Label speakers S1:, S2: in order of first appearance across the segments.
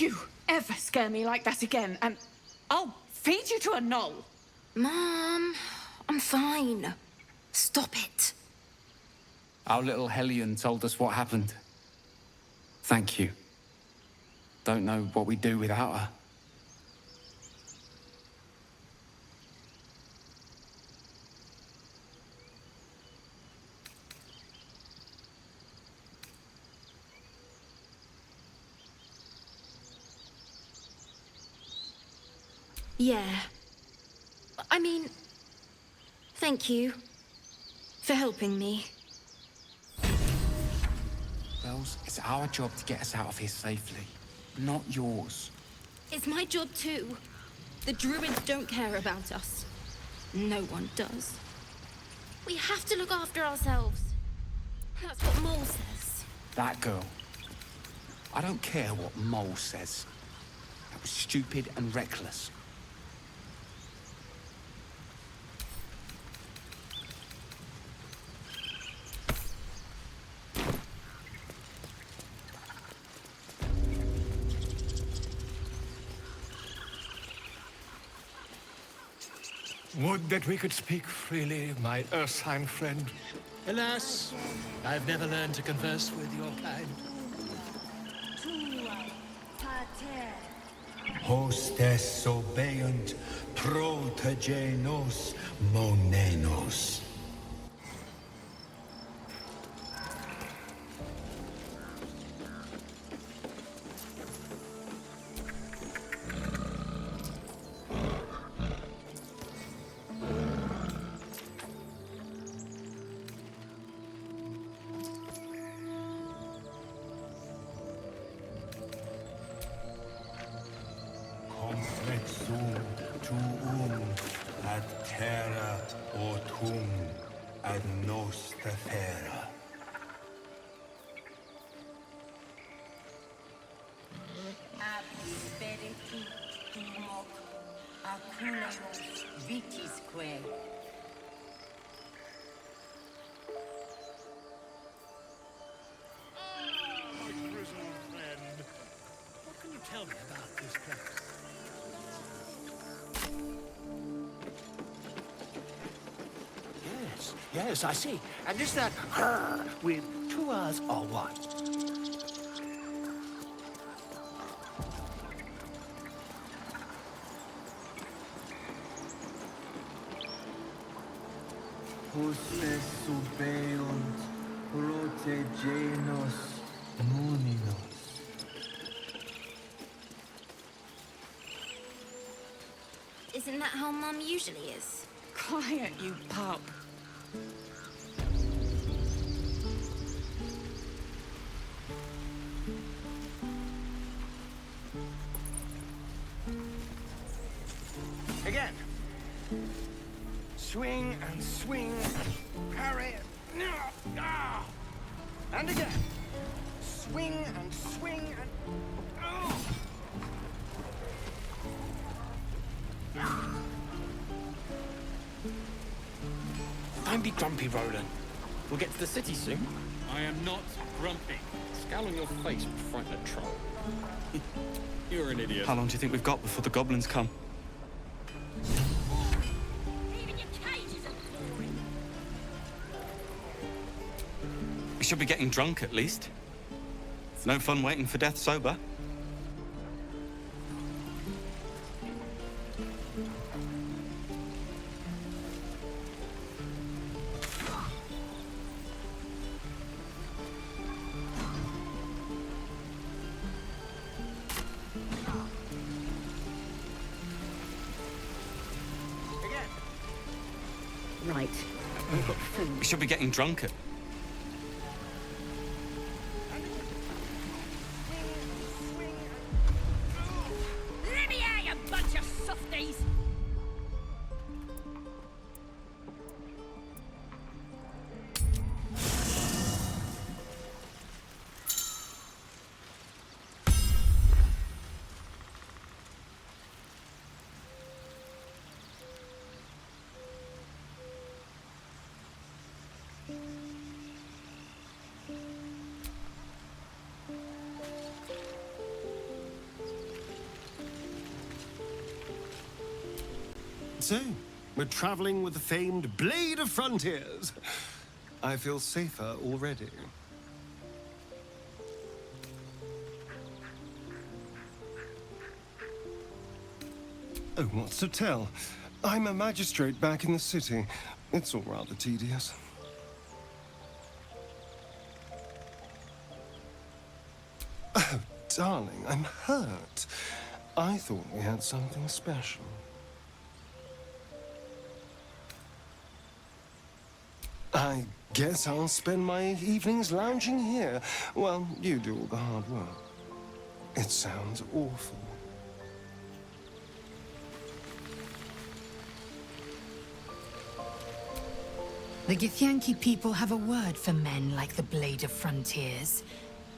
S1: you ever scare me like that again, and I'll feed you to a knoll.
S2: Mom, I'm fine. Stop it.
S3: Our little Hellion told us what happened. Thank you. Don't know what we'd do without her.
S2: Yeah. I mean, thank you for helping me.
S3: Bells, it's our job to get us out of here safely, not yours.
S2: It's my job too. The druids don't care about us. No one does. We have to look after ourselves. That's what Mole says.
S3: That girl. I don't care what Mole says. That was stupid and reckless.
S4: Would that we could speak freely, my Ursine friend.
S5: Alas, I've never learned to converse with your kind.
S6: Hostes obeunt protegenos monenos. Complexum tuum ad terra autum ad nos terra.
S7: Ab spiritu tuum acclaim vitisque.
S5: My grizzled friend, what can you tell me about this place? Yes, I see. And is that with 2 R's or 1?
S6: Hostes obeunt protegenos monenos.
S2: Isn't that how Mum usually is?
S1: Quiet, you pup.
S4: Again. Swing and swing. Parry. Ah. And again. Swing and swing and... Oh.
S3: Don't be grumpy, Roland. We'll get to the city soon.
S8: I am not grumpy.
S3: Scowl on your face would frighten a troll.
S8: You're an idiot.
S3: How long do you think we've got before the goblins come?
S7: Even your cages are boring.
S3: We should be getting drunk at least. It's no fun waiting for death sober.
S1: Right. We've got food.
S3: We should be getting drunk at...
S7: Let me out, you bunch of softies!
S9: So, we're traveling with the famed Blade of Frontiers. I feel safer already. Oh, what's to tell? I'm a magistrate back in the city. It's all rather tedious. Oh, darling, I'm hurt. I thought we had something special. I guess I'll spend my evenings lounging here while you do all the hard work. It sounds awful.
S10: The Githyanki people have a word for men like the Blade of Frontiers.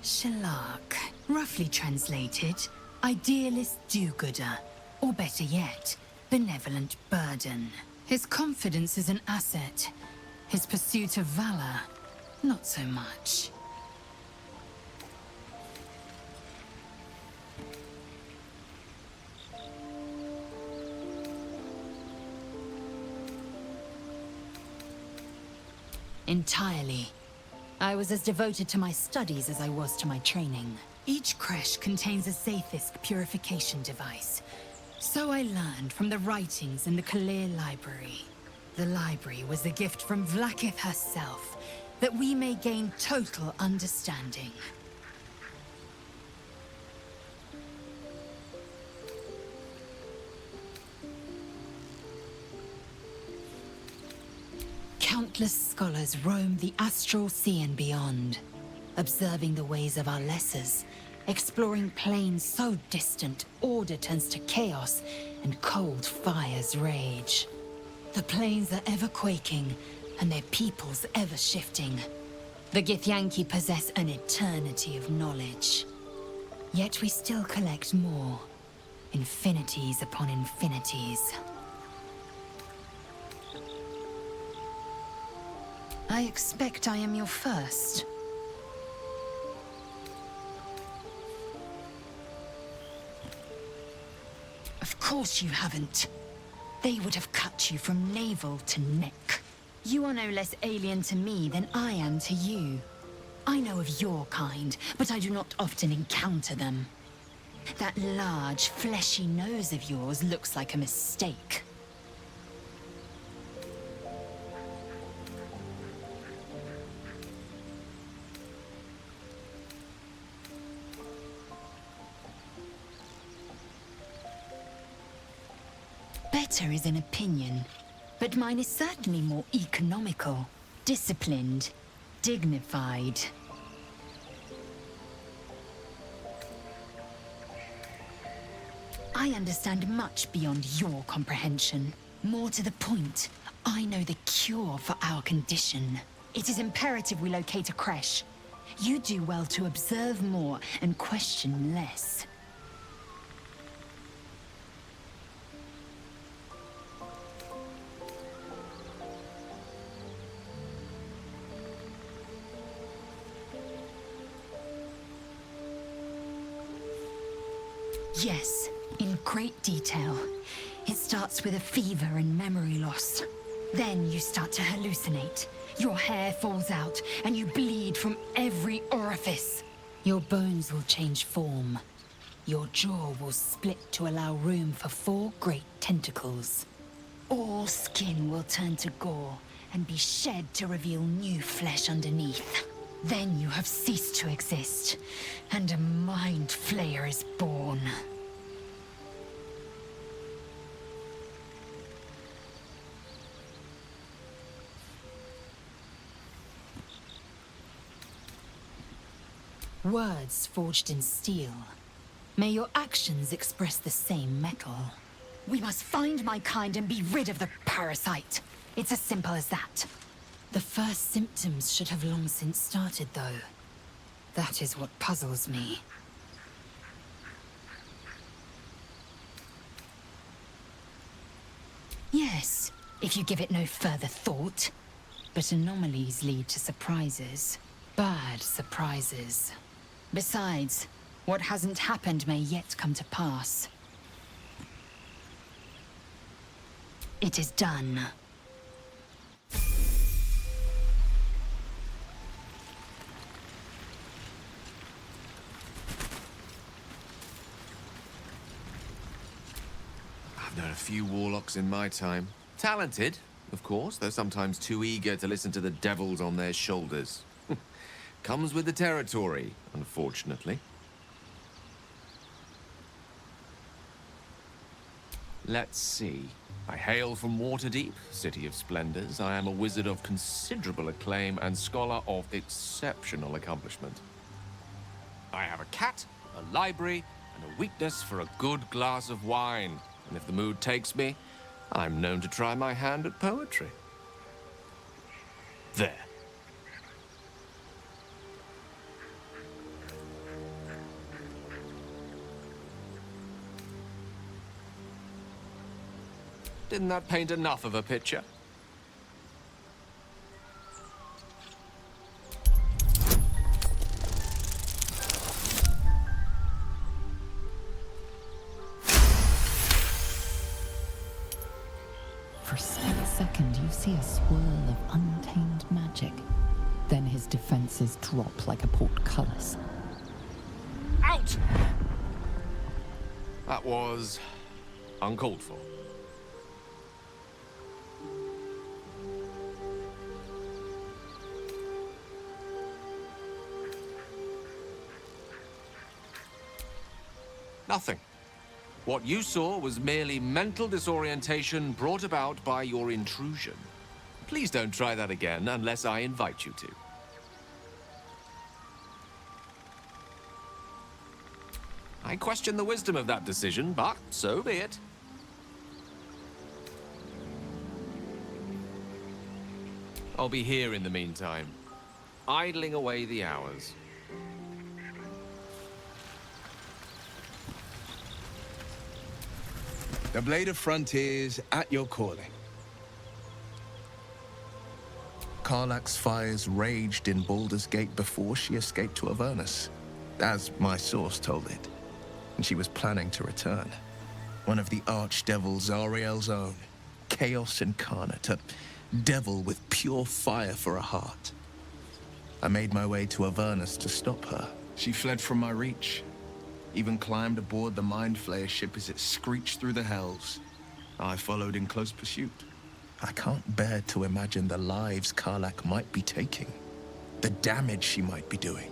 S10: Shalak. Roughly translated, idealist do-gooder. Or better yet, benevolent burden. His confidence is an asset. His pursuit of valor, not so much. Entirely. I was as devoted to my studies as I was to my training. Each creche contains a Zaithisk purification device. So I learned from the writings in the Kalir library. The library was a gift from Vlaakith herself, that we may gain total understanding. Countless scholars roam the astral sea and beyond, observing the ways of our lessers, exploring planes so distant, order turns to chaos, and cold fires rage. The planes are ever quaking, and their peoples ever shifting. The Githyanki possess an eternity of knowledge. Yet we still collect more. Infinities upon infinities. I expect I am your first. Of course you haven't. They would have cut you from navel to neck. You are no less alien to me than I am to you. I know of your kind, but I do not often encounter them. That large, fleshy nose of yours looks like a mistake. Better is an opinion, but mine is certainly more economical, disciplined, dignified. I understand much beyond your comprehension. More to the point, I know the cure for our condition. It is imperative we locate a creche. You do well to observe more and question less. Yes, in great detail. It starts with a fever and memory loss. Then you start to hallucinate. Your hair falls out, and you bleed from every orifice. Your bones will change form. Your jaw will split to allow room for 4 great tentacles. All skin will turn to gore, and be shed to reveal new flesh underneath. Then you have ceased to exist, and a mind flayer is born. Words forged in steel. May your actions express the same metal. We must find my kind and be rid of the parasite. It's as simple as that. The first symptoms should have long since started, though. That is what puzzles me. Yes, if you give it no further thought. But anomalies lead to surprises. Bad surprises. Besides, what hasn't happened may yet come to pass. it is done.
S11: I've known a few warlocks in my time. Talented, of course, though sometimes too eager to listen to the devils on their shoulders. Comes with the territory, unfortunately. Let's see. I hail from Waterdeep, City of Splendors. I am a wizard of considerable acclaim and scholar of exceptional accomplishment. I have a cat, a library, and a weakness for a good glass of wine. And if the mood takes me, I'm known to try my hand at poetry. There. Didn't that paint enough of a picture?
S12: For a split second, you see a swirl of untamed magic. Then his defenses drop like a portcullis.
S11: Out! That was uncalled for. Nothing. What you saw was merely mental disorientation brought about by your intrusion. Please don't try that again unless I invite you to. I question the wisdom of that decision, but so be it. I'll be here in the meantime, idling away the hours.
S13: The Blade of Frontiers at your calling. Karlach's fires raged in Baldur's Gate before she escaped to Avernus, as my source told it, and she was planning to return. One of the archdevil Zariel's own, chaos incarnate, a devil with pure fire for a heart. I made my way to Avernus to stop her. She fled from my reach. Even climbed aboard the Mind Flayer ship as it screeched through the hells. I followed in close pursuit. I can't bear to imagine the lives Karlach might be taking, the damage she might be doing.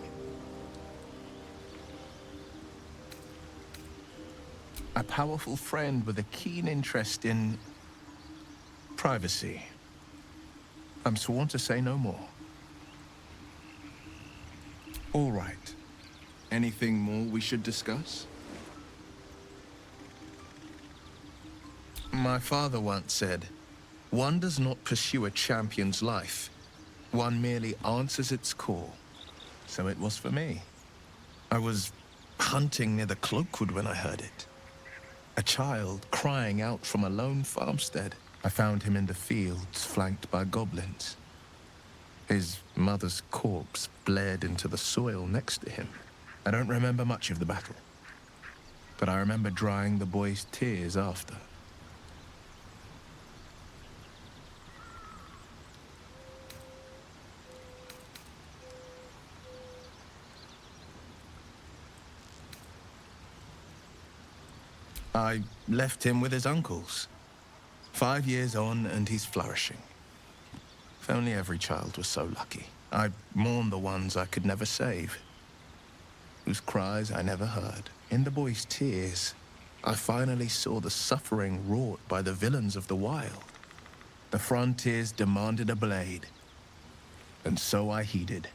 S13: A powerful friend with a keen interest in privacy. I'm sworn to say no more. All right. Anything more we should discuss? My father once said, one does not pursue a champion's life. One merely answers its call. So it was for me. I was hunting near the Cloakwood when I heard it. A child crying out from a lone farmstead. I found him in the fields, flanked by goblins. His mother's corpse blared into the soil next to him. I don't remember much of the battle, but I remember drying the boy's tears after. I left him with his uncles. 5 years on, and he's flourishing. If only every child was so lucky. I mourn the ones I could never save, whose cries I never heard. In the boy's tears, I finally saw the suffering wrought by the villains of the wild. The frontiers demanded a blade, and so I heeded.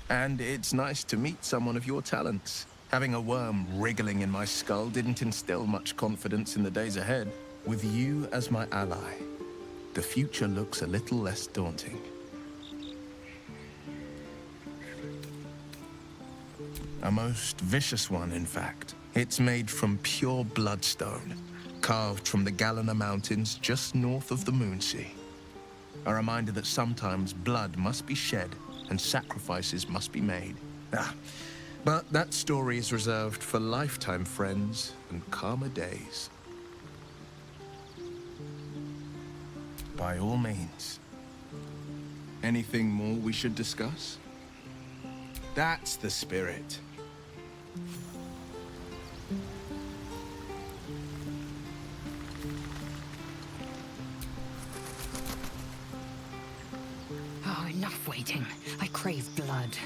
S13: And it's nice to meet someone of your talents. Having a worm wriggling in my skull didn't instill much confidence in the days ahead. With you as my ally, the future looks a little less daunting. A most vicious one, in fact. It's made from pure bloodstone, carved from the Galena Mountains just north of the Moonsea. A reminder that sometimes blood must be shed and sacrifices must be made. But that story is reserved for lifetime friends and calmer days. By all means. Anything more we should discuss? That's the spirit.
S10: Oh, enough waiting. I crave blood.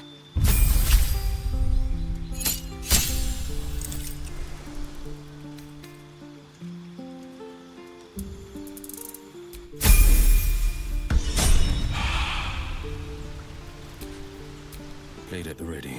S14: Blade at the ready.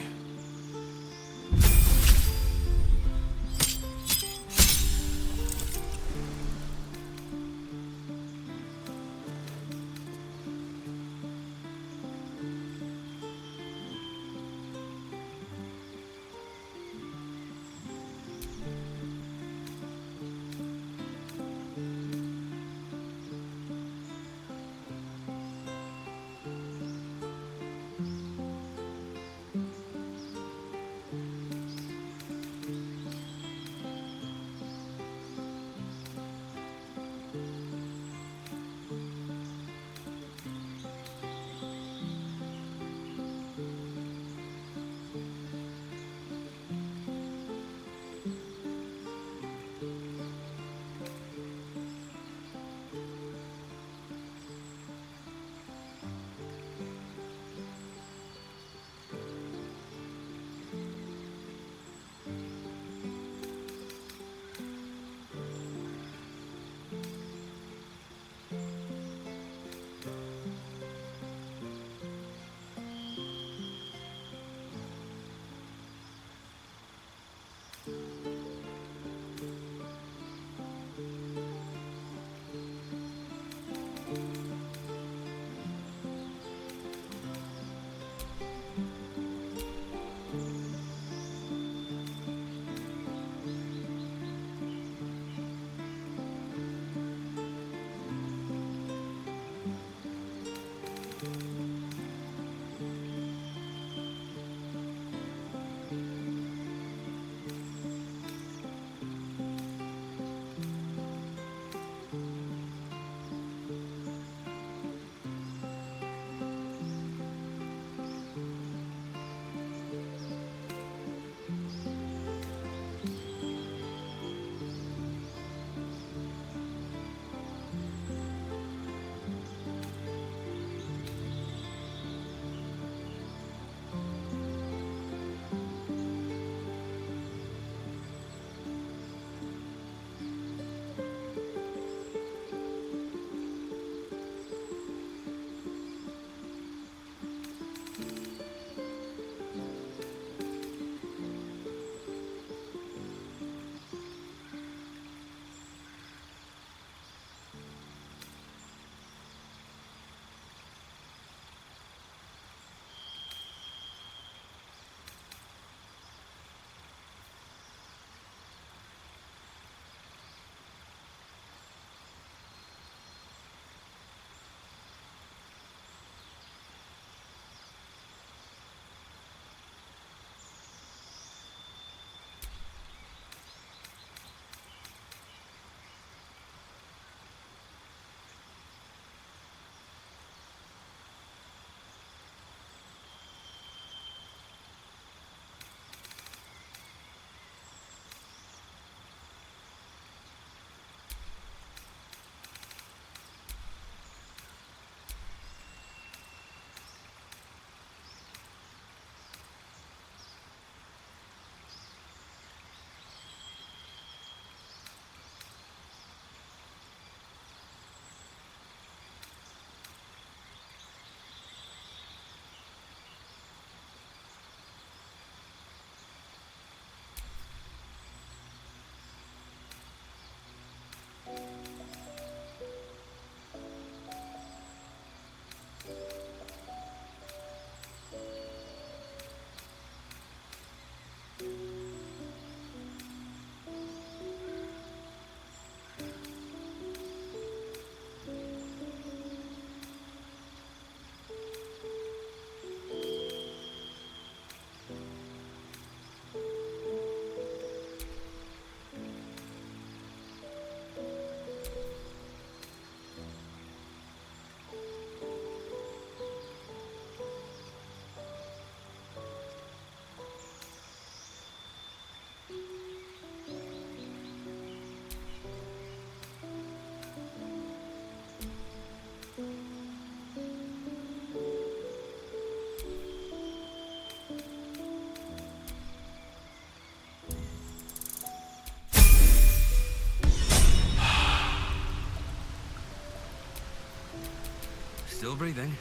S14: Still breathing,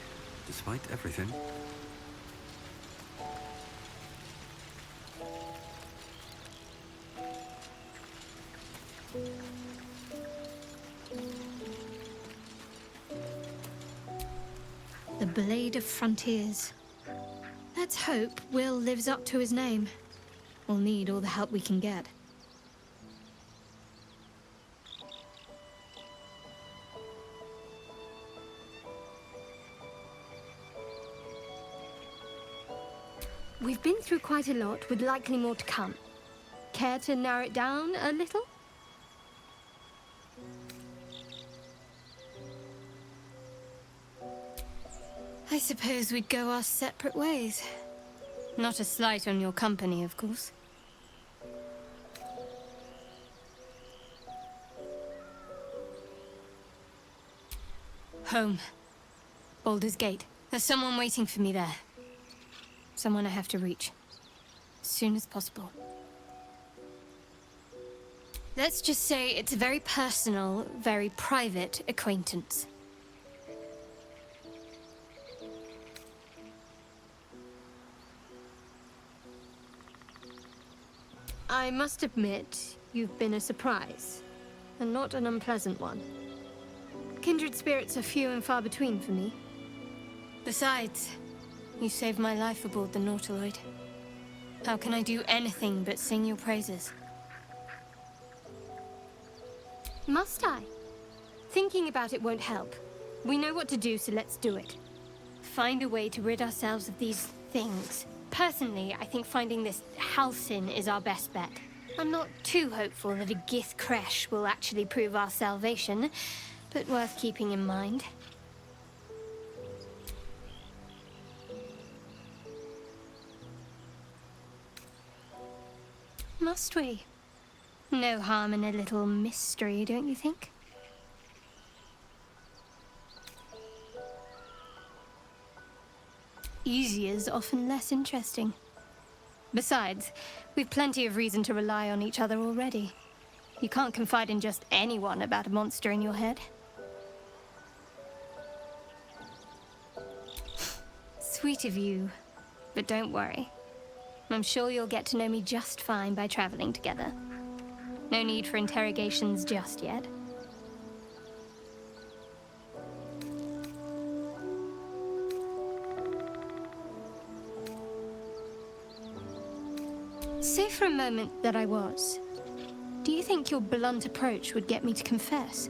S14: despite everything.
S15: The Blade of Frontiers. Let's hope Will lives up to his name. We'll need all the help we can get. We've been through quite a lot, with likely more to come. Care to narrow it down a little? I suppose we'd go our separate ways. Not a slight on your company, of course. Home. Baldur's Gate. There's someone waiting for me there. Someone I have to reach. As soon as possible. Let's just say it's a very personal, very private acquaintance. I must admit, you've been a surprise, and not an unpleasant one. Kindred spirits are few and far between for me. Besides, you saved my life aboard the Nautiloid. How can I do anything but sing your praises? Must I? Thinking about it won't help. We know what to do, so let's do it. Find a way to rid ourselves of these things. Personally, I think finding this Halcyon is our best bet. I'm not too hopeful that a Gith crash will actually prove our salvation, but worth keeping in mind. Must we? No harm in a little mystery, don't you think? Easier's often less interesting. Besides, we've plenty of reason to rely on each other already. You can't confide in just anyone about a monster in your head. Sweet of you, but don't worry. I'm sure you'll get to know me just fine by traveling together. No need for interrogations just yet. Say for a moment that I was. Do you think your blunt approach would get me to confess?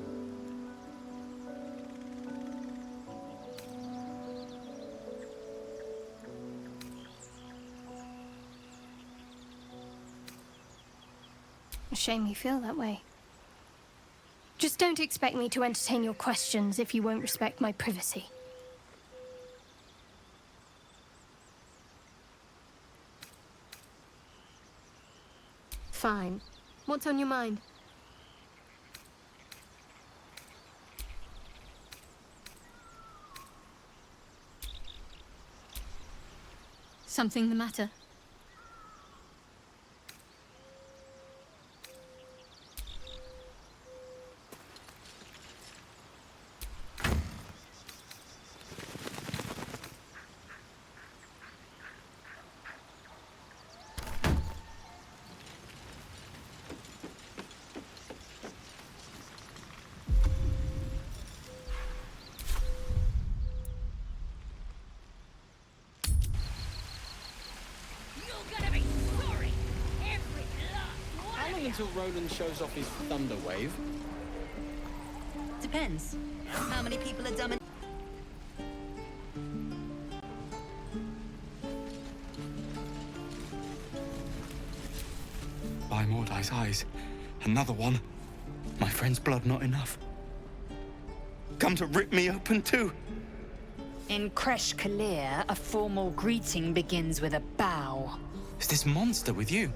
S15: A shame you feel that way. Just don't expect me to entertain your questions if you won't respect my privacy. Fine. What's on your mind? Something the matter?
S3: Until Roland shows off his thunder wave.
S16: Depends. How many people are dumb and...
S3: By Mordai's eyes, another one. My friend's blood not enough. Come to rip me open too.
S17: In Kresh Kalir, a formal greeting begins with a bow.
S3: Is this monster with you?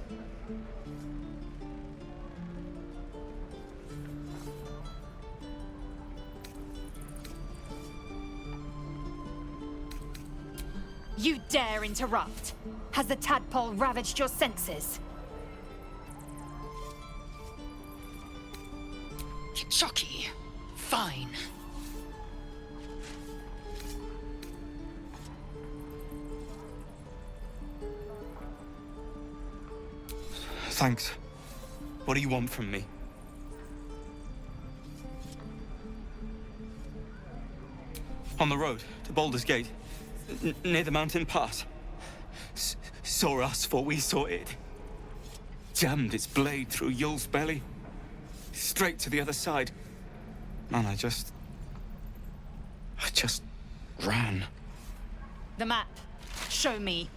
S17: You dare interrupt? Has the tadpole ravaged your senses?
S10: Kitchoki. Fine.
S18: Thanks. What do you want from me? On the road to Baldur's Gate, near the mountain pass. Saw us, for we saw it. Jammed its blade through Yul's belly. Straight to the other side. Man, I just ran.
S17: The map. Show me.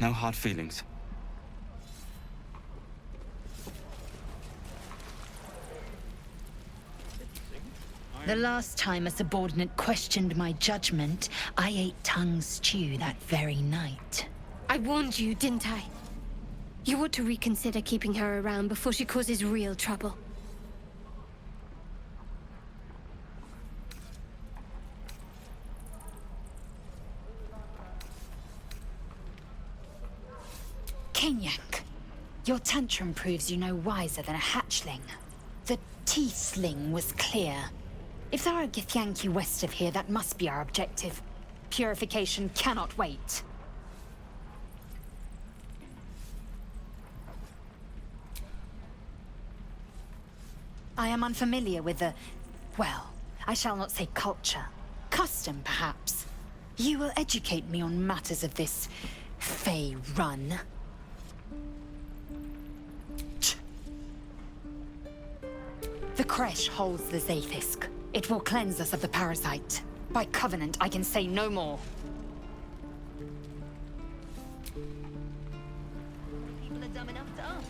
S18: No hard feelings.
S10: The last time a subordinate questioned my judgment, I ate tongue stew that very night.
S15: I warned you, didn't I? You ought to reconsider keeping her around before she causes real trouble.
S17: Kenyak, your tantrum proves you no wiser than a hatchling. The Teethling was clear. If there are Githyanki west of here, that must be our objective. Purification cannot wait. I am unfamiliar with the... well, I shall not say culture. Custom, perhaps. You will educate me on matters of this... Fey run. The creche holds the Zaithisk. It will cleanse us of the parasite. By covenant, I can say no more.
S16: People are dumb enough to ask.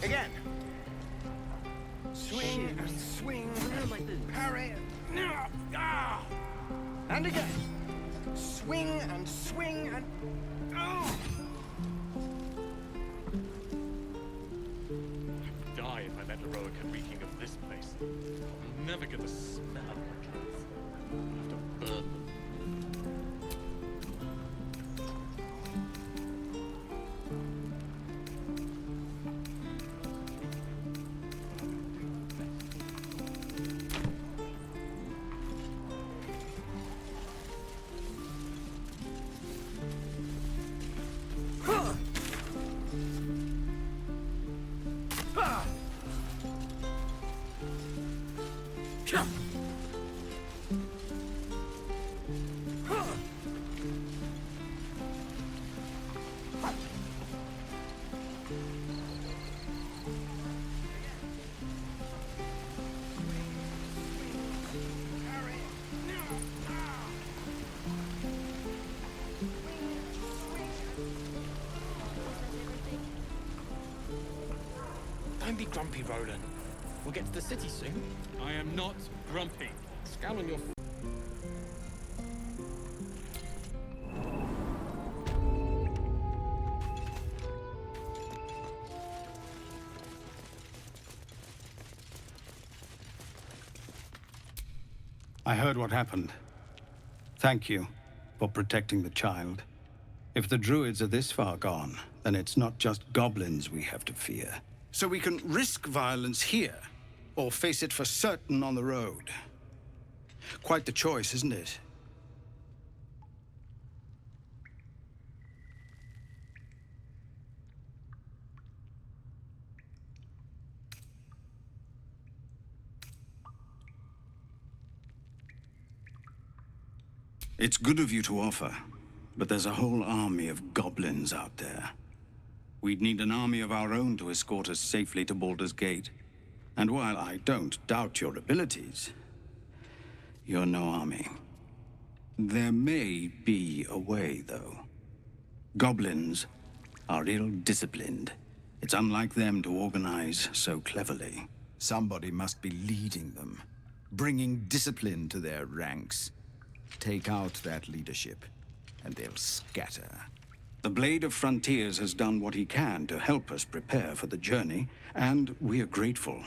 S9: Again. Swing and swing. Parry. Ah. And again. Swing and swing and... Oh.
S5: I'd die if I let Eroica reeking of this place. I'll never get the smell of my clothes. I'll have to burn them.
S18: Don't be grumpy, Roland. We'll get to the city soon.
S8: I am not grumpy. Scowl on your...
S19: I heard what happened. Thank you for protecting the child. If the druids are this far gone, then it's not just goblins we have to fear. So we can risk violence here, or face it for certain on the road. Quite the choice, isn't it? It's good of you to offer, but there's a whole army of goblins out there. We'd need an army of our own to escort us safely to Baldur's Gate. And while I don't doubt your abilities, you're no army. There may be a way, though. Goblins are ill-disciplined. It's unlike them to organize so cleverly.
S20: Somebody must be leading them, bringing discipline to their ranks. Take out that leadership, and they'll scatter.
S19: The Blade of Frontiers has done what he can to help us prepare for the journey, and we are grateful.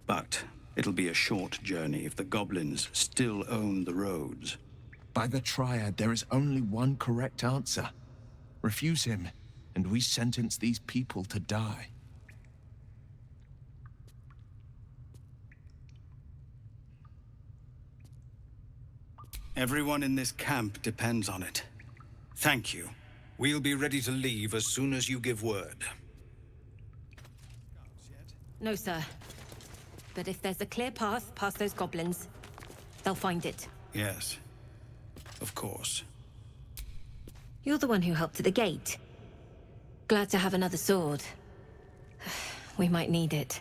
S19: But it'll be a short journey if the goblins still own the roads.
S13: By the Triad, there is only one correct answer. Refuse him, and we sentence these people to die.
S19: Everyone in this camp depends on it. Thank you. We'll be ready to leave as soon as you give word.
S21: No, sir. But if there's a clear path past those goblins, they'll find it.
S19: Yes, of course.
S21: You're the one who helped at the gate. Glad to have another sword. We might need it.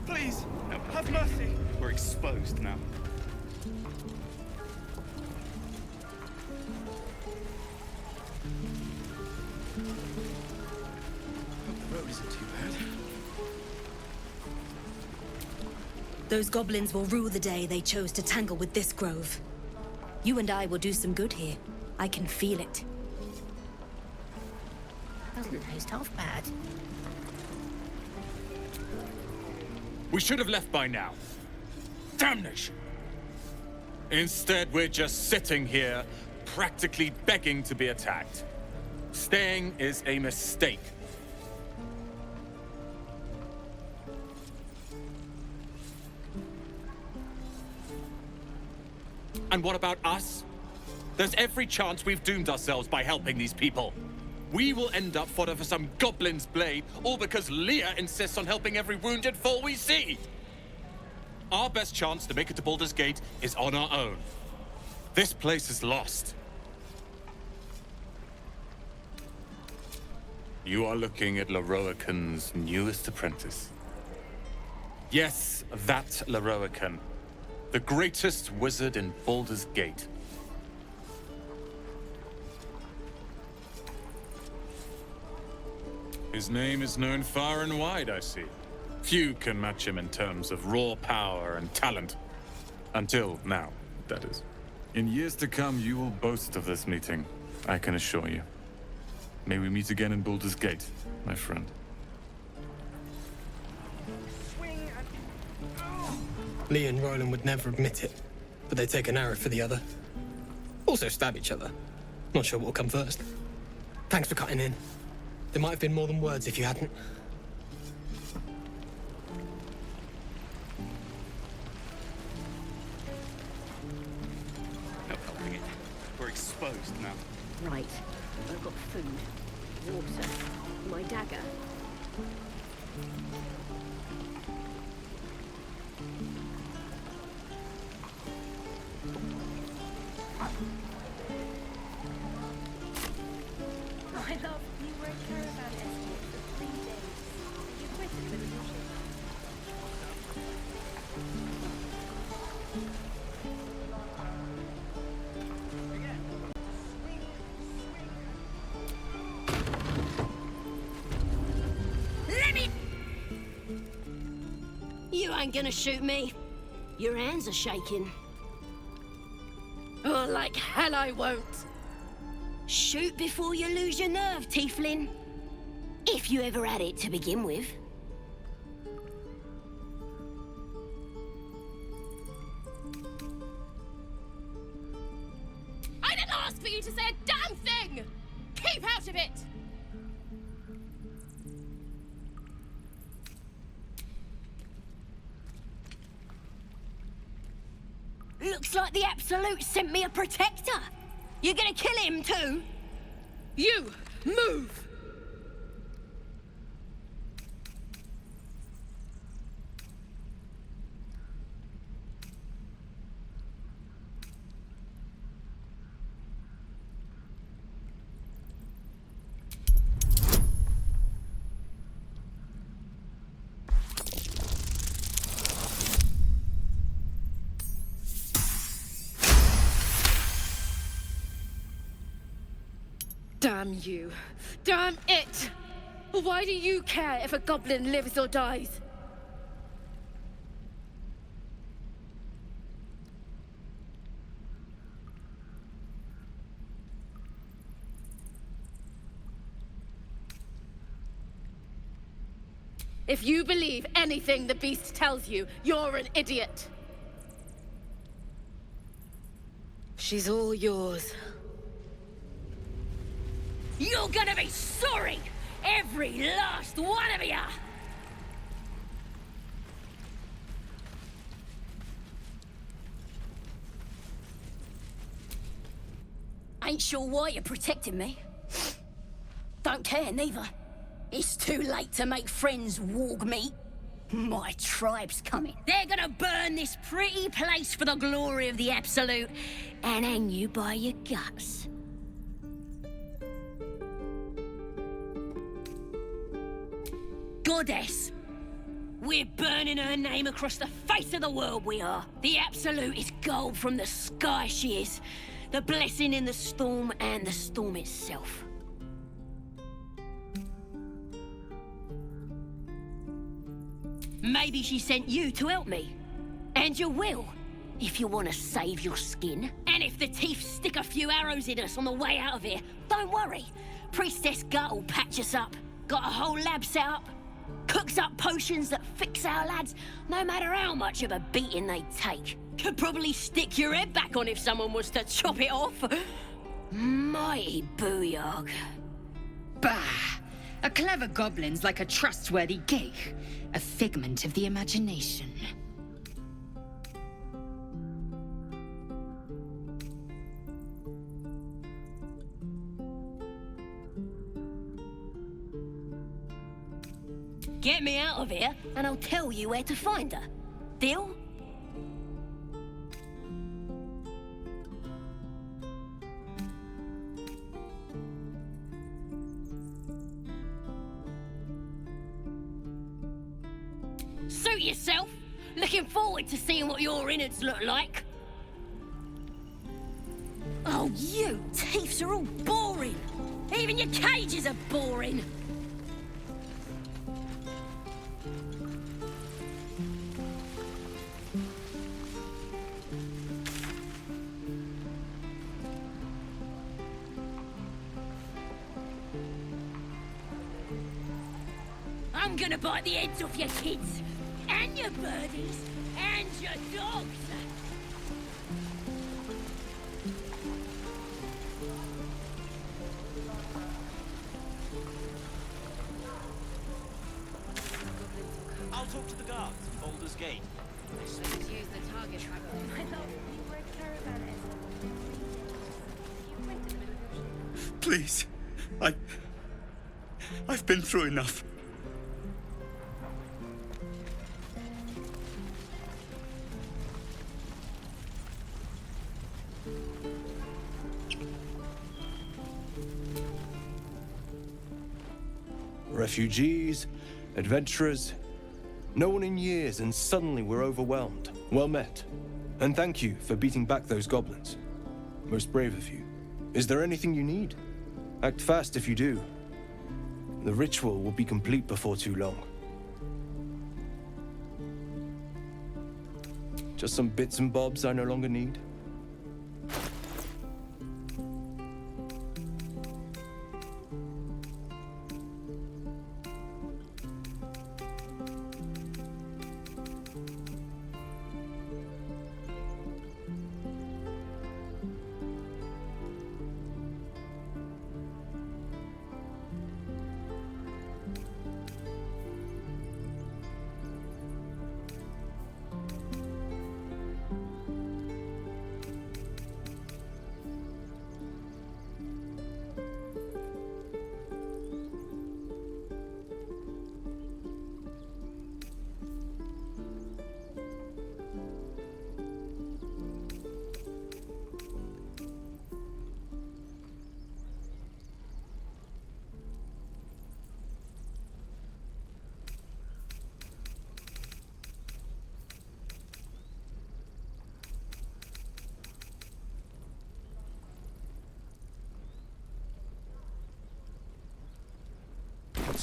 S18: Please, have mercy. We're exposed now.
S22: Hope the road isn't too bad.
S23: Those goblins will rue the day they chose to tangle with this grove. You and I will do some good here. I can feel it.
S7: Doesn't taste half bad.
S5: We should have left by now. Damnation! Instead, we're just sitting here, practically begging to be attacked. Staying is a mistake. And what about us? There's every chance we've doomed ourselves by helping these people. We will end up fodder for some goblin's blade, all because Leah insists on helping every wounded foe we see. Our best chance to make it to Baldur's Gate is on our own. This place is lost. You are looking at Larian's newest apprentice. Yes, that Larian, the greatest wizard in Baldur's Gate. His name is known far and wide, I see. Few can match him in terms of raw power and talent. Until now, that is. In years to come, you will boast of this meeting, I can assure you. May we meet again in Baldur's Gate, my friend.
S22: Lee and Roland would never admit it, but they take an arrow for the other. Also stab each other. Not sure what will come first. Thanks for cutting in. There might have been more than words if you hadn't.
S18: No helping it. We're exposed now.
S7: Right. I've got food, water, my dagger.
S2: My love, you were a caravan escort for 3 days. You quit it with a
S7: Let me... You ain't gonna shoot me. Your hands are shaking. Oh, like hell I won't. Shoot before you lose your nerve, tiefling. If you ever had it to begin with.
S2: to say a damn thing! Keep out of it!
S23: Looks like the Absolute sent me a protector. You gonna kill him too?
S2: You, move! Damn you. Damn it! Why do you care if a goblin lives or dies? If you believe anything the beast tells you, you're an idiot. She's all yours.
S23: You're gonna be sorry! Every last one of you! Ain't sure why you're protecting me. Don't care, neither. It's too late to make friends, warg meat. My tribe's coming. They're gonna burn this pretty place for the glory of the Absolute and hang you by your guts. Goddess. We're burning her name across the face of the world, we are. The Absolute is gold from the sky, she is. The blessing in the storm and the storm itself. Maybe she sent you to help me. And you will, if you want to save your skin. And if the teeth stick a few arrows in us on the way out of here, don't worry. Priestess Gut will patch us up. Got a whole lab set up. Cooks up potions that fix our lads, no matter how much of a beating they take. Could probably stick your head back on if someone was to chop it off. Mighty booyog.
S10: Bah! A clever goblin's like a trustworthy gig. A figment of the imagination.
S23: Get me out of here, and I'll tell you where to find her. Deal? Suit yourself. Looking forward to seeing what your innards look like. Oh, you teeths are all boring. Even your cages are boring. I'm gonna bite the heads off your kids, and your birdies, and your dogs.
S1: I'll talk to the guards at Baldur's Gate.
S2: I shouldn't use the target tracker. My love, you were a caravan escort.
S18: Please. I've been through enough.
S9: Refugees, adventurers, no one in years, and suddenly we're overwhelmed. Well met. And thank you for beating back those goblins. Most brave of you. Is there anything you need? Act fast if you do. The ritual will be complete before too long. Just some bits and bobs I no longer need.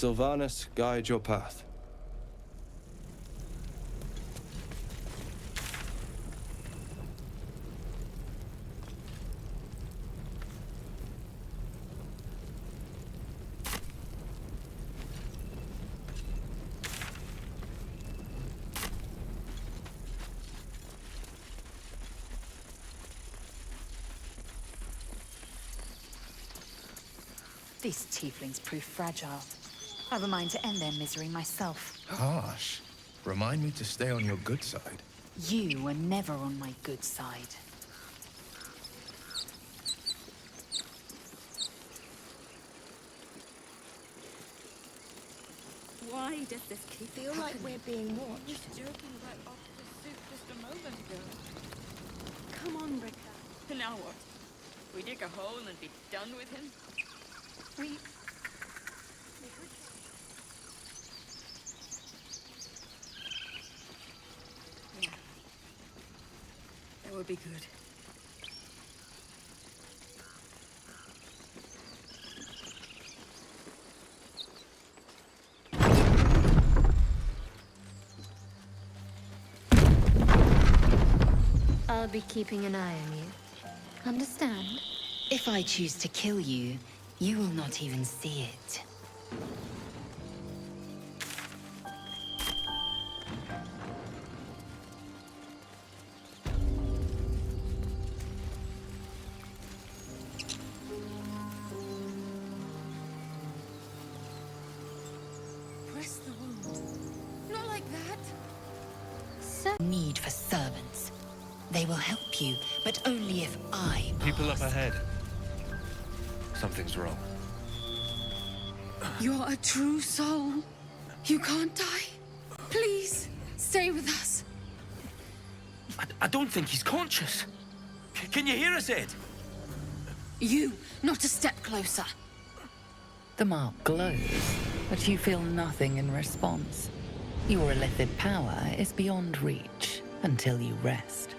S9: Sylvanas guide your path.
S17: These tieflings prove fragile. I have a mind to end their misery myself.
S13: Harsh. Remind me to stay on your good side.
S17: You were never on my good side.
S2: Why does this keep
S23: Feel like we're being watched.
S2: I was joking about off the suit just a moment ago. Come on, Ricker. Now what? We dig a hole and be done with him? We Yeah. That would be good.
S21: I'll be keeping an eye on you. Understand?
S10: If I choose to kill you, you will not even see it.
S2: Press the wound. Not like that.
S10: Need for servants. They will help you, but only if I pass.
S5: People up ahead. Something's wrong.
S2: You're a true soul. You can't die. Please, stay with us.
S18: I don't think he's conscious. Can you hear us, Ed?
S2: You, not a step closer.
S4: The mark glows, but you feel nothing in response. Your illithid power is beyond reach until you rest.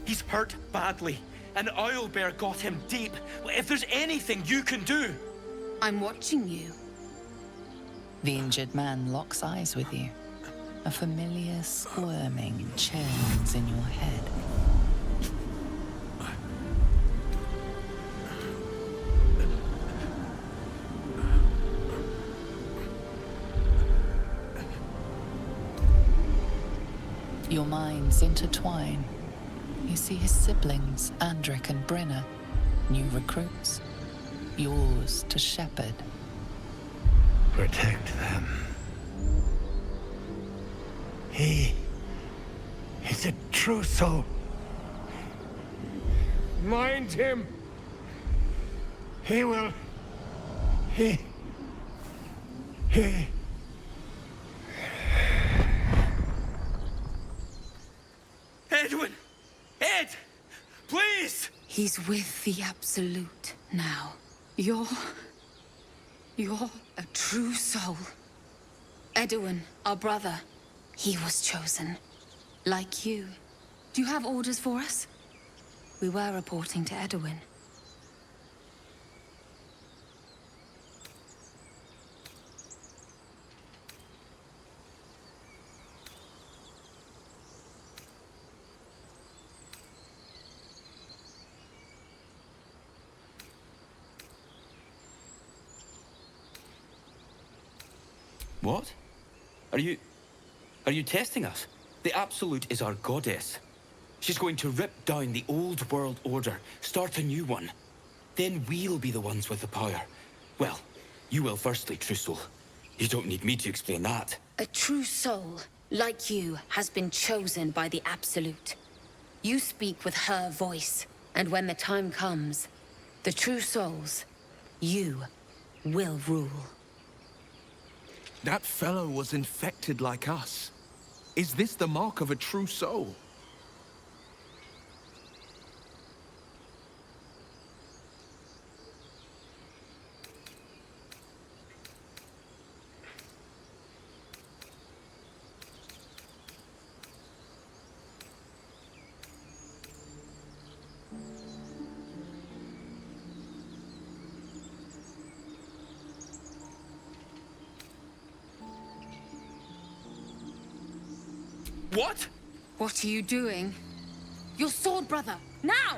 S18: He's hurt badly. An owlbear got him deep. If there's anything you can do...
S2: I'm watching you.
S4: The injured man locks eyes with you. A familiar squirming churns in your head. Your minds intertwine. You see his siblings, Andric and Brenna, new recruits, yours to shepherd.
S6: Protect them. He is a true soul. Mind him. He will. He.
S18: Edwin! Ed! Please!
S2: He's with the Absolute now. You're a true soul. Edwin, our brother, he was chosen. Like you. Do you have orders for us? We were reporting to Edwin.
S18: What? Are you testing us? The Absolute is our goddess. She's going to rip down the old world order, start a new one. Then we'll be the ones with the power. Well, you will firstly, true soul. You don't need me to explain that.
S2: A true soul, like you, has been chosen by the Absolute. You speak with her voice, and when the time comes, the true souls, you will rule.
S13: That fellow was infected like us. Is this the mark of a true soul?
S5: What?
S2: What are you doing? Your sword, brother! Now!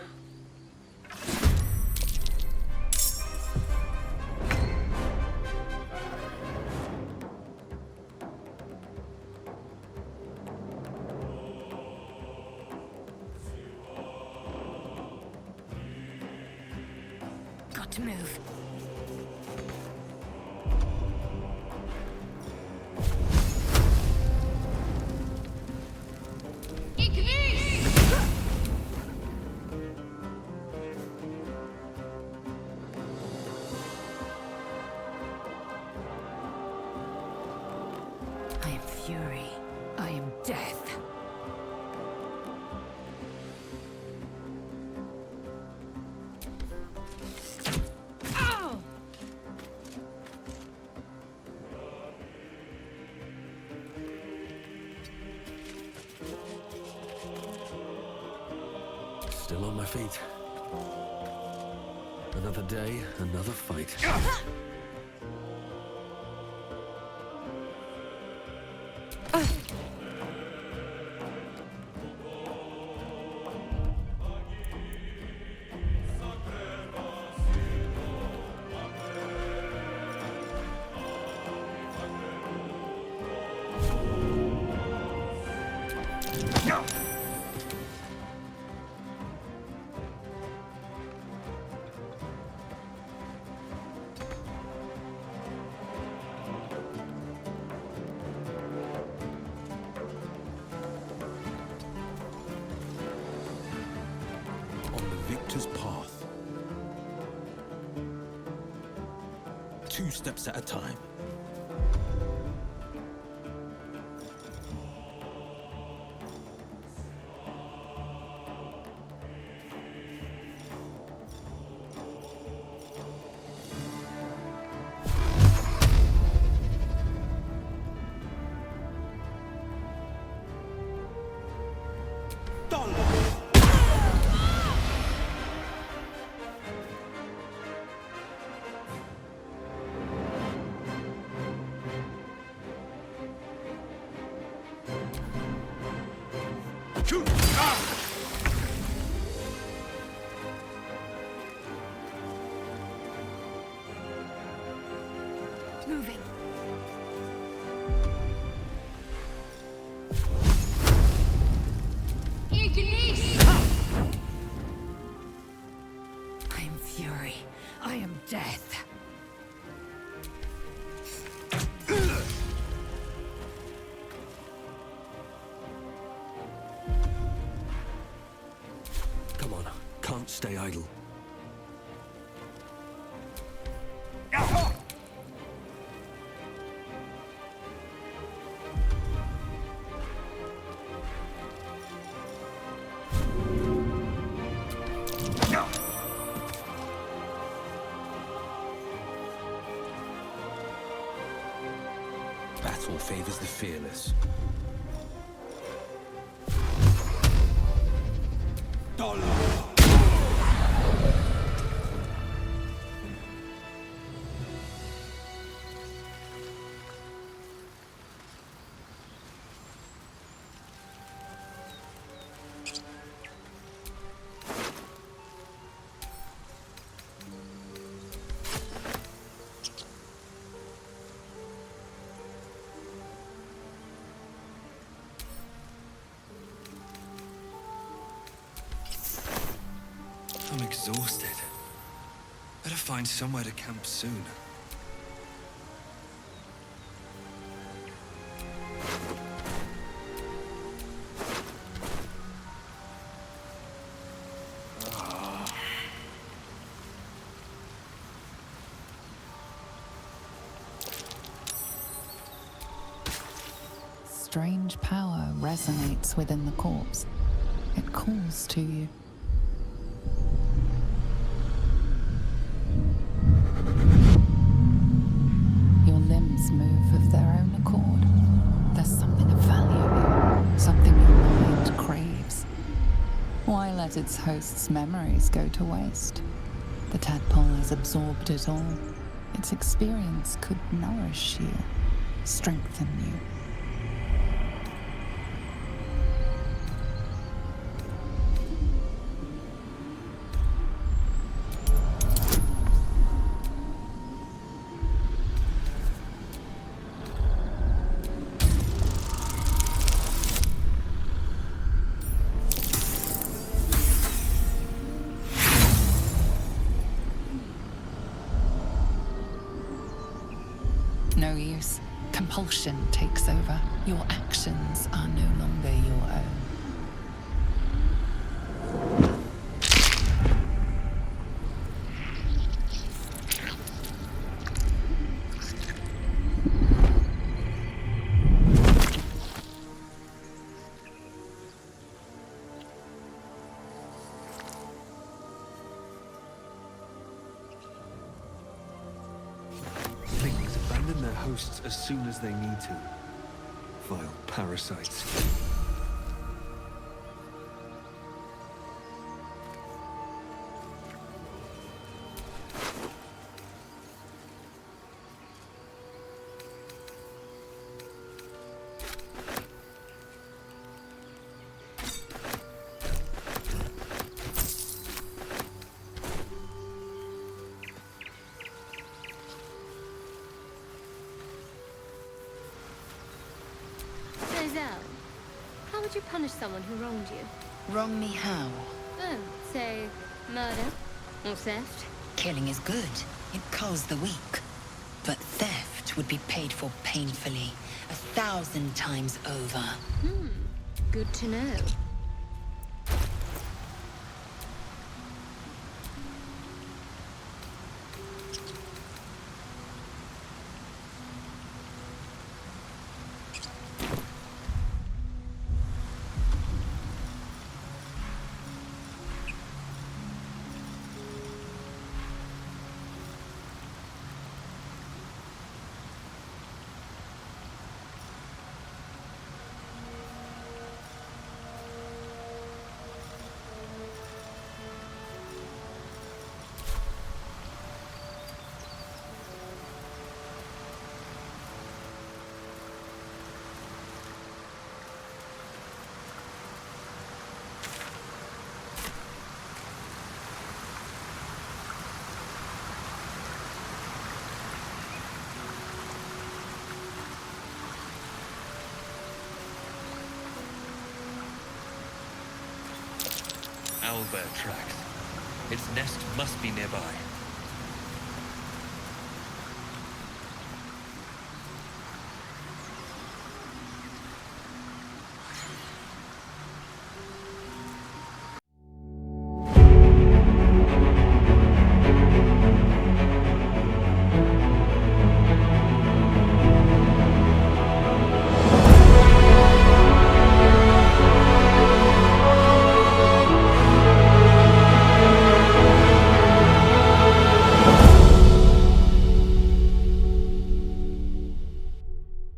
S23: Got to move.
S10: I am fury. I am death. Ow!
S11: Still on my feet. Another day, another fight.
S12: Victor's path. 2 steps at a time.
S10: Moving. I am fury. I am death.
S11: Come on, can't stay idle.
S12: Battle favors the fearless.
S14: I'm exhausted. Better find somewhere to camp soon.
S4: Strange power resonates within the corpse. It calls to you. Your limbs move of their own accord. There's something of value here, something your mind craves. Why let its host's memories go to waste? The tadpole has absorbed it all. Its experience could nourish you, strengthen you. compulsion takes over. Your actions are no longer your own.
S11: Their hosts as soon as they need to. Vile parasites.
S21: How would you punish someone who wronged you?
S2: Wrong me how?
S21: Oh, say, murder? Or theft?
S2: Killing is good. It culls the weak. But theft would be paid for painfully, 1,000 times over.
S21: Good to know.
S3: Owlbear tracks. Its nest must be nearby.